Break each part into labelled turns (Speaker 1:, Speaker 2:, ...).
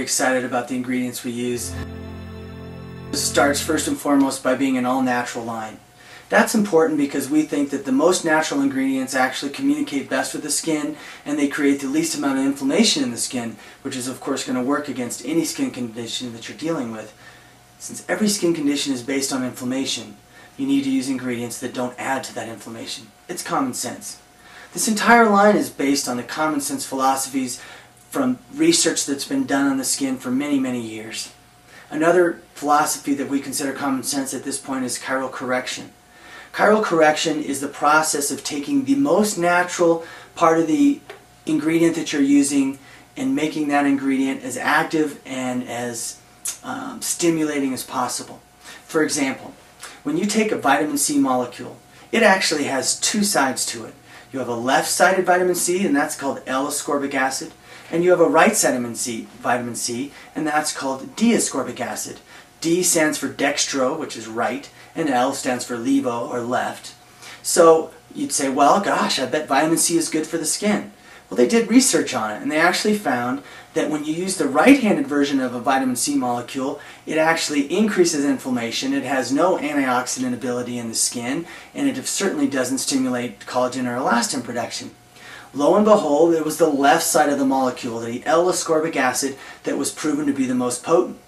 Speaker 1: very excited about the ingredients we use. It starts first and foremost by being an all-natural line. That's important because we think that the most natural ingredients actually communicate best with the skin, and they create the least amount of inflammation in the skin, which is of course going to work against any skin condition that you're dealing with. Since every skin condition is based on inflammation, you need to use ingredients that don't add to that inflammation. It's common sense. This entire line is based on the common sense philosophies from research that's been done on the skin for many, many years. Another philosophy that we consider common sense at this point is chiral correction. Chiral correction is the process of taking the most natural part of the ingredient that you're using and making that ingredient as active and as stimulating as possible. For example, when you take a vitamin C molecule, it actually has two sides to it. You have a left-sided vitamin C, and that's called L-ascorbic acid, and you have a right-sided vitamin C, and that's called D-ascorbic acid. D stands for dextro, which is right, and L stands for levo, or left. So you'd say, well, gosh, I bet vitamin C is good for the skin. Well, they did research on it, and they actually found that when you use the right-handed version of a vitamin C molecule, it actually increases inflammation. It has no antioxidant ability in the skin, and it certainly doesn't stimulate collagen or elastin production. Lo and behold, it was the left side of the molecule, the L-ascorbic acid, that was proven to be the most potent.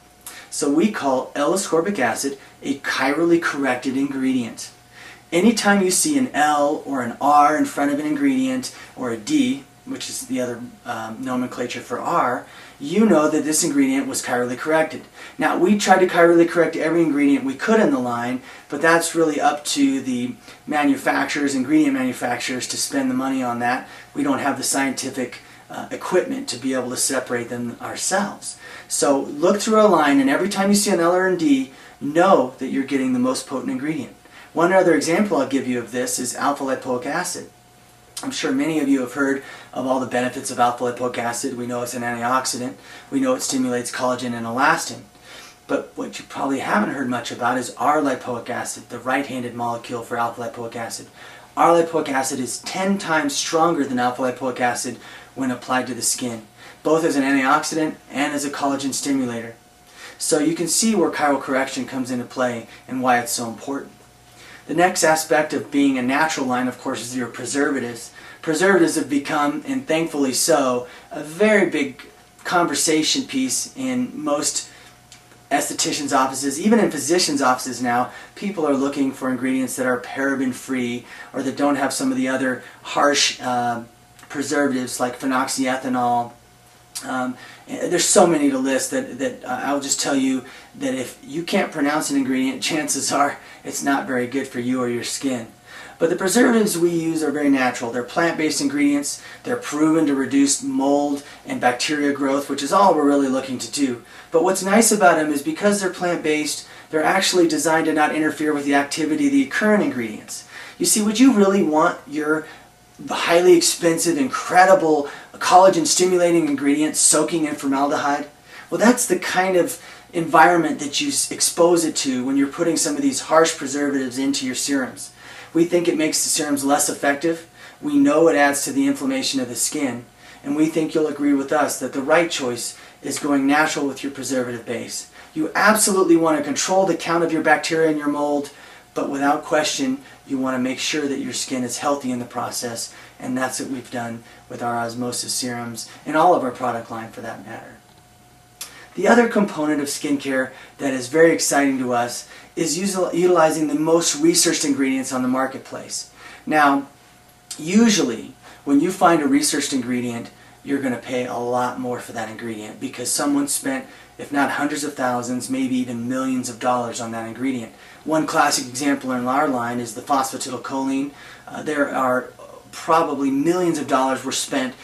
Speaker 1: So we call L-ascorbic acid a chirally corrected ingredient. Anytime you see an L or an R in front of an ingredient, or a D, which is the other nomenclature for R, you know that this ingredient was chirally corrected. Now, we tried to chirally correct every ingredient we could in the line, but that's really up to the manufacturers, ingredient manufacturers, to spend the money on that. We don't have the scientific equipment to be able to separate them ourselves. So look through a line, and every time you see an L or a D, know that you're getting the most potent ingredient. One other example I'll give you of this is alpha-lipoic acid. I'm sure many of you have heard of all the benefits of alpha-lipoic acid. We know it's an antioxidant. We know it stimulates collagen and elastin. But what you probably haven't heard much about is R-lipoic acid, the right-handed molecule for alpha-lipoic acid. R-lipoic acid is 10 times stronger than alpha-lipoic acid when applied to the skin, both as an antioxidant and as a collagen stimulator. So you can see where chiral correction comes into play and why it's so important. The next aspect of being a natural line, of course, is your preservatives. Preservatives have become, and thankfully so, a very big conversation piece in most estheticians' offices. Even in physicians' offices now, people are looking for ingredients that are paraben-free or that don't have some of the other harsh preservatives like phenoxyethanol. There's so many to list that I'll just tell you that if you can't pronounce an ingredient, chances are it's not very good for you or your skin. But the preservatives we use are very natural. They're plant-based ingredients. They're proven to reduce mold and bacteria growth, which is all we're really looking to do. But what's nice about them is because they're plant-based, they're actually designed to not interfere with the activity of the current ingredients. You see, would you really want your highly expensive, incredible collagen-stimulating ingredient soaking in formaldehyde? Well, that's the kind of environment that you expose it to when you're putting some of these harsh preservatives into your serums. We think it makes the serums less effective. We know it adds to the inflammation of the skin. And we think you'll agree with us that the right choice is going natural with your preservative base. You absolutely want to control the count of your bacteria and your mold, but without question, you want to make sure that your skin is healthy in the process, and that's what we've done with our osmosis serums and all of our product line for that matter. The other component of skincare that is very exciting to us is utilizing the most researched ingredients on the marketplace. Now, usually when you find a researched ingredient, you're going to pay a lot more for that ingredient because someone spent, if not hundreds of thousands, maybe even millions of dollars on that ingredient. One classic example in our line is the phosphatidylcholine. There are probably millions of dollars were spent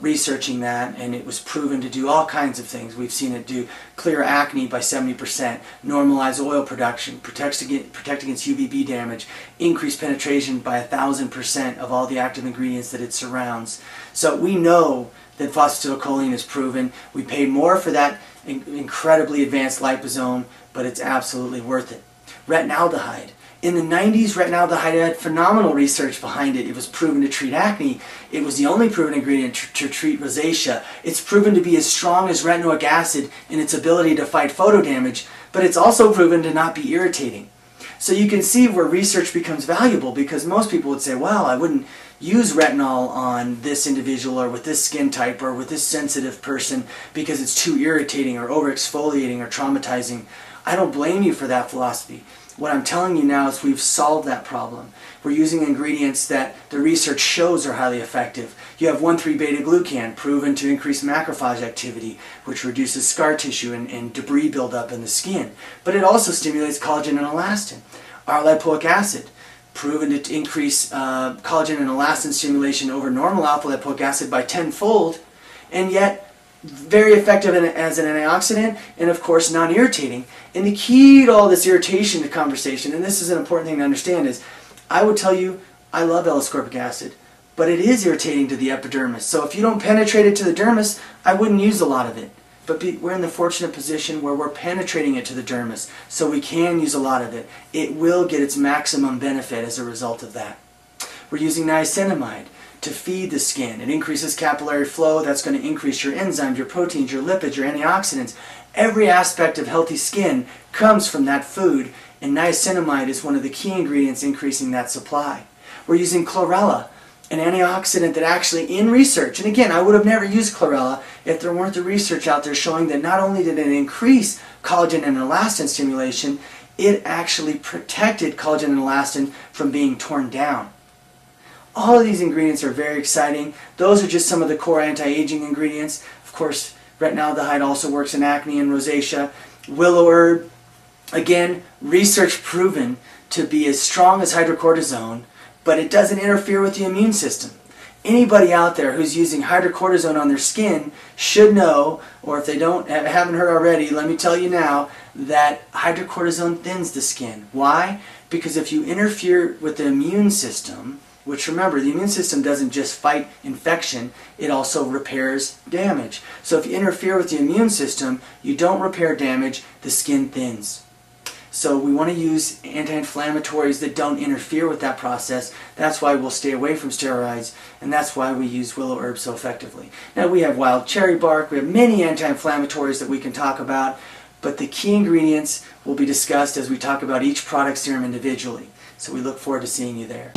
Speaker 1: researching that, and it was proven to do all kinds of things. We've seen it do clear acne by 70%, normalize oil production, protect against UVB damage, increase penetration by 1,000% of all the active ingredients that it surrounds. So we know that phosphatidylcholine is proven. We pay more for that incredibly advanced liposome, but it's absolutely worth it. retinaldehyde. In the 90s, retinaldehyde had phenomenal research behind it. It was proven to treat acne. It was the only proven ingredient to treat rosacea. It's proven to be as strong as retinoic acid in its ability to fight photo damage, but it's also proven to not be irritating. So you can see where research becomes valuable, because most people would say, well, I wouldn't use retinol on this individual or with this skin type or with this sensitive person because it's too irritating or over-exfoliating or traumatizing. I don't blame you for that philosophy. What I'm telling you now is we've solved that problem. We're using ingredients that the research shows are highly effective. You have 1,3-beta-glucan, proven to increase macrophage activity, which reduces scar tissue and debris buildup in the skin. But it also stimulates collagen and elastin. R-lipoic acid, proven to increase collagen and elastin stimulation over normal alpha-lipoic acid by 10-fold, and yet very effective as an antioxidant, and of course non-irritating. And the key to all this irritation conversation, and this is an important thing to understand, is I would tell you I love L-ascorbic acid, but it is irritating to the epidermis. So if you don't penetrate it to the dermis, I wouldn't use a lot of it. But we're in the fortunate position where we're penetrating it to the dermis, so we can use a lot of it. It will get its maximum benefit as a result of that. We're using niacinamide to feed the skin. It increases capillary flow. That's going to increase your enzymes, your proteins, your lipids, your antioxidants. Every aspect of healthy skin comes from that food, and niacinamide is one of the key ingredients increasing that supply. We're using chlorella, an antioxidant that actually, in research, and again, I would have never used chlorella if there weren't the research out there showing that not only did it increase collagen and elastin stimulation, it actually protected collagen and elastin from being torn down. All of these ingredients are very exciting. Those are just some of the core anti-aging ingredients. Of course, retinaldehyde also works in acne and rosacea. Willow herb, again, research proven to be as strong as hydrocortisone, but it doesn't interfere with the immune system. Anybody out there who's using hydrocortisone on their skin should know, or if they haven't heard already, let me tell you now, that hydrocortisone thins the skin. Why? Because if you interfere with the immune system, which, remember, the immune system doesn't just fight infection, it also repairs damage. So if you interfere with the immune system, you don't repair damage, the skin thins. So we want to use anti-inflammatories that don't interfere with that process. That's why we'll stay away from steroids, and that's why we use willow herb so effectively. Now, we have wild cherry bark, we have many anti-inflammatories that we can talk about, but the key ingredients will be discussed as we talk about each product serum individually. So we look forward to seeing you there.